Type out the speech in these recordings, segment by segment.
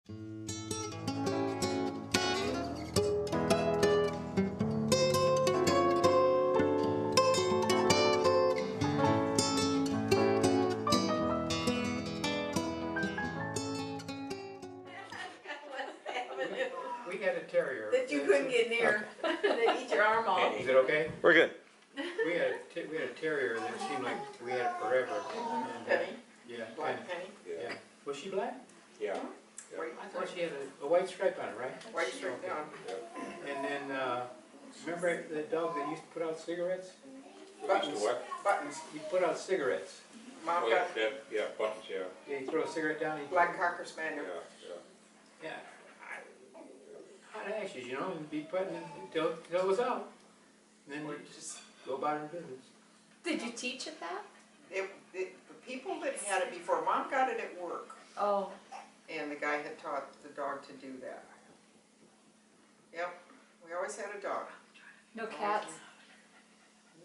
We had a terrier that you couldn't get near. They eat your arm off. Is it okay? We're good. We had a terrier that seemed like we had it forever. And, Penny? yeah, Black Penny. Penny? Yeah. Was she black? Yeah. White, I thought she had a white stripe on it, right? white straight down. And then, remember that dog that used to put out cigarettes? Buttons. What? Buttons. He put out cigarettes. Mom Oh, got yeah, buttons, yeah. Yeah, you throw a cigarette down, he black Cocker Spaniel. Yeah. hot ashes, you know, and be putting it till it was out. And then we just go about our business. Did you teach it that? The people that had it before, Mom got it at work, Oh. and the guy had taught the dog to do that. Yep, we always had a dog. No cats?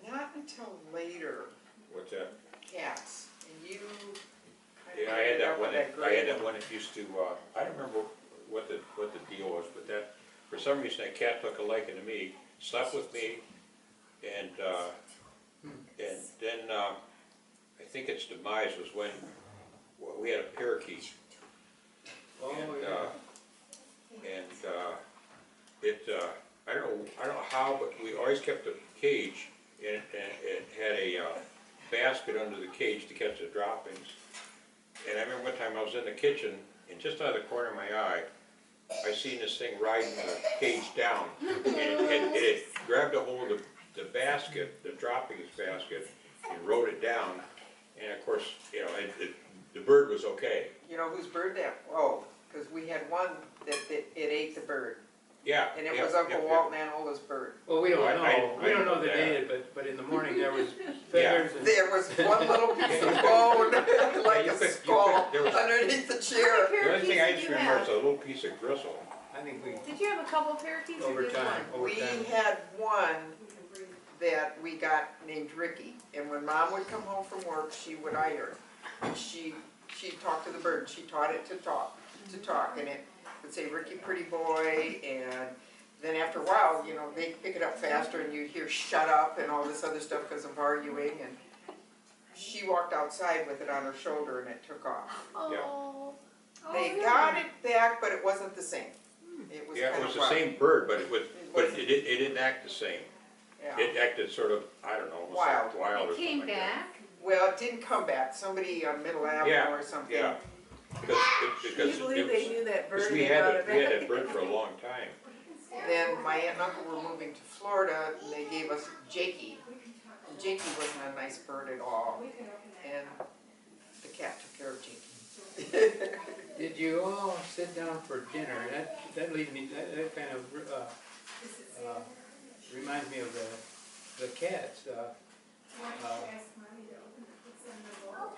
Not until later, What's that? cats. And you kind Yeah, of I had that up one. with I had that one that used to. I don't remember what the deal was, but that for some reason that cat took a liking to me, slept with me, and then I think its demise was when we had a parakeet. Oh, And, yeah. I don't know how, but we always kept a cage, and it had a basket under the cage to catch the droppings. And I remember one time I was in the kitchen, and just out of the corner of my eye, I seen this thing riding the cage down, and it grabbed a hold of the basket, the droppings basket, and rode it down. And of course, you know, the bird was okay. You know whose bird that? Oh, because we had one that it ate the bird. Yeah. And it yeah, was Uncle yeah, Walt Manola's bird. Well, we don't I know. We don't know know the that. date, but in the morning there was feathers and There was one little piece of bone, like you a could- skull, there was- underneath the chair. The only thing I just Did you remember have? is a little piece of gristle. I think we Did you have a couple parakeets or over just time. one? Over We time. had one that we got named Ricky, and when Mom would come home from work, she would iron. And she'd talk to the bird. She taught it to talk, and it would say, "Ricky, pretty boy," and then after a while, you know, they'd pick it up faster, and you'd hear "shut up" and all this other stuff because of arguing, and she walked outside with it on her shoulder, and it took off. Oh. They got it back, but it wasn't the same. It was Yeah, kind it was of the wild. same bird, but it didn't act the same. Yeah. It acted sort of, I don't know, almost Wild. like wild or It something came like that. back? Well, it didn't come back. Somebody on Middle Avenue Yeah, or something. Yeah. Because Can you believe they knew that bird? we and had brought it that back? bird for a long time. Then my aunt and uncle were moving to Florida, and they gave us Jakey. And Jakey wasn't a nice bird at all, and the cat took care of Jakey. Did you all sit down for dinner? That leads me. That kind of reminds me of the cats.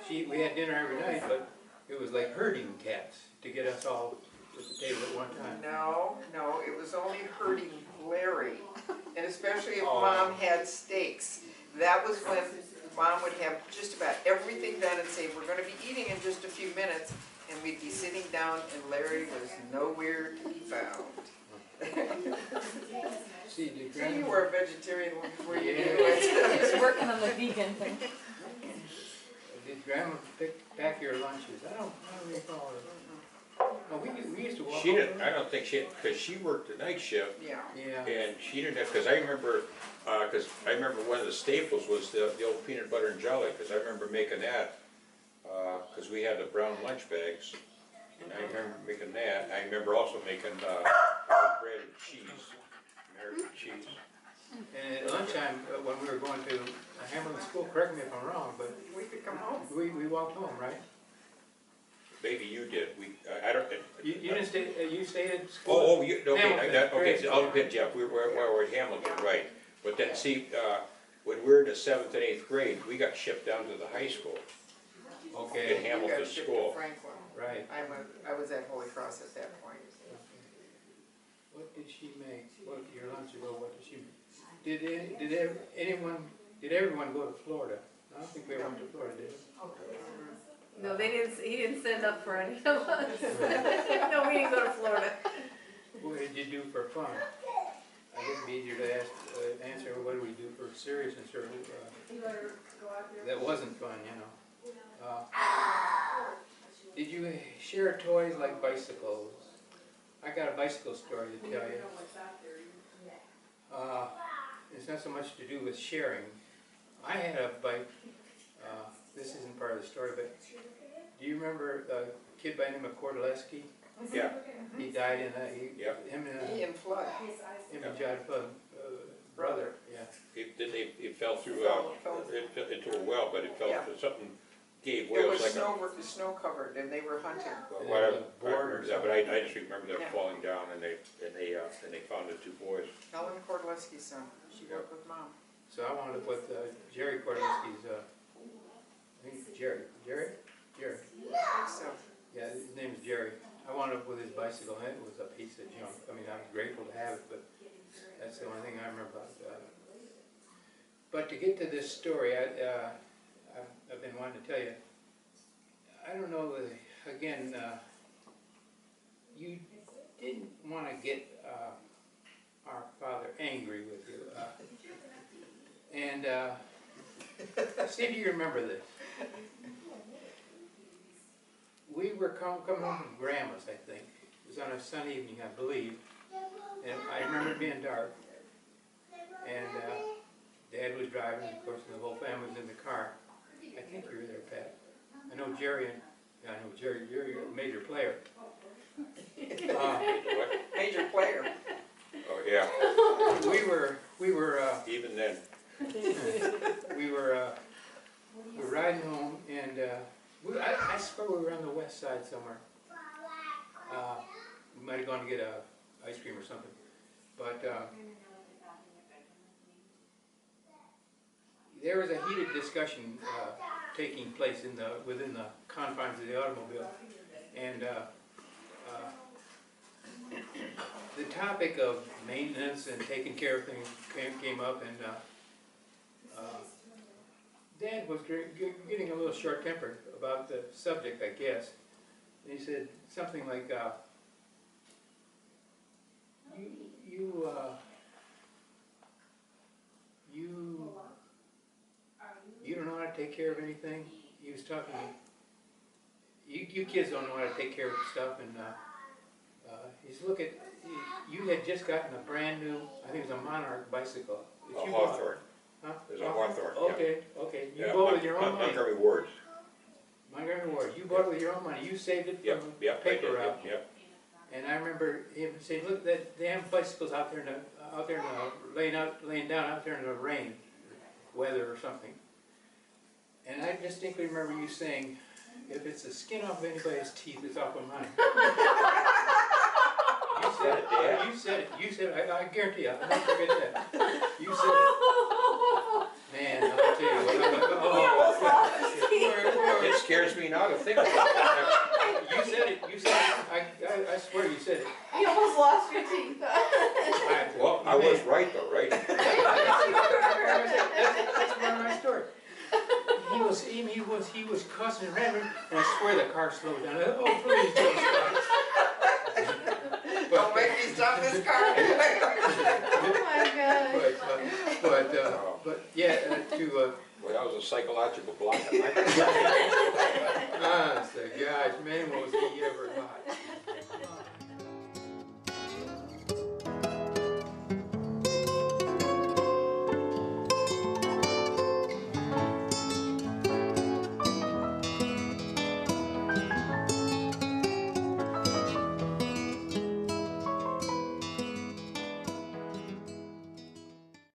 We had dinner every night, but it was like herding cats to get us all at the table at one time. No, it was only hurting Larry, and especially if Oh. Mom had steaks. That was when Mom would have just about everything done and say, "We're going to be eating in just a few minutes," and we'd be sitting down, and Larry was nowhere to be found. See, did So you Grandma, were a vegetarian before you knew Yeah. it. Just working on the vegan thing. did Grandma pack your lunches? I don't recall it. No, we used to walk. She over. didn't, I don't think because she worked the night shift, Yeah. Yeah. and she didn't have, because I remember one of the staples was the old peanut butter and jelly, because I remember making that, because we had the brown lunch bags, and I remember making that. I remember also making bread and cheese, American cheese. And at lunchtime, when we were going to Hamilton School, correct me if I'm wrong, but We could come home. we walked home, right? Maybe you did. I don't. You didn't stay. You stayed at school. Oh, you, okay, Hamilton, okay. correct. So I'll admit, Jeff, we're at Hamilton, right? But then, see, when we were in the 7th and 8th grade, we got shipped down to the high school in Okay. We Hamilton got shipped School. to Franklin. Right. I was at Holy Cross at that point. What did she make? What your lunch ago? What did she make? Did everyone go to Florida? I don't think we went to Florida, did we? No, they didn't. He didn't send up for any of us. No, we didn't go do for fun? I guess it'd be easier to ask, answer, what do we do for seriousness, or, that wasn't fun, you know? Did you share toys like bicycles? I got a bicycle story to tell you. It's not so much to do with sharing. I had a bike, this isn't part of the story, but do you remember a kid by the name of Zaleski? Yeah. He died in a, Yep. him He and Flood. and John brother, yeah. It fell through, Fell. it fell into a well, but it fell, Yeah. something gave way. It was like snow covered and they were hunting. Whatever, Board or yeah, but I just remember them Yeah. falling down and they found the two boys. Helen Kordleski's son, she worked with Mom. So I wanted to put Gerry Zaleski's, I think it's Gerry. Gerry? Gerry. So, Yeah, his name is Gerry. I wound up with his bicycle, and it was a piece of junk. I mean, I was grateful to have it, but that's the only thing I remember about it. But to get to this story, I've been wanting to tell you, I don't know, again, you didn't want to get our father angry with you. And see if you remember this. We were coming home from Grandma's, I think. It was on a Sunday evening, I believe. And I remember it being dark. And Dad was driving, of course, and the whole family was in the car. I think you were there, Pat. I know Gerry, I know Gerry, you're a major player. major player. Oh, yeah, We were even then. we were riding home, and I swear we were on the west side somewhere. We might have gone to get ice cream or something, but there was a heated discussion taking place within the confines of the automobile, and the topic of maintenance and taking care of things came up, and Dad was getting a little short-tempered about the subject, I guess. And he said something like, you don't know how to take care of anything? He was talking, you kids don't know how to take care of stuff, and he's you had just gotten a brand new, I think it was a Monarch bicycle. A Hawthorne. Huh? There's a Hawthorne. Okay, okay. You Yeah, bought it with your own money. Montgomery Ward's. Montgomery Ward. You bought it with your own money. You saved it from Yep, paper I did, route. yep. And I remember him saying, "Look, that damn bicycle's out there, laying down out there in the rain, weather or something." And I distinctly remember you saying, "If it's the skin off anybody's teeth, it's off of mine." You said it, Dad. You said it. You said it. I guarantee you. I'll never forget that. You said it. Man, I'll tell you what. It scares me now to think about it. You said it. You said it. I swear you said it. You almost lost your teeth. Well, I was right though, right? That's part of my story. He was cussing and ramming, and I swear the car slowed down. Oh, please don't stop. Don't make me stop this car. Oh my God. But yeah, Well, that was a psychological block. honest to gosh, man, was he ever hot.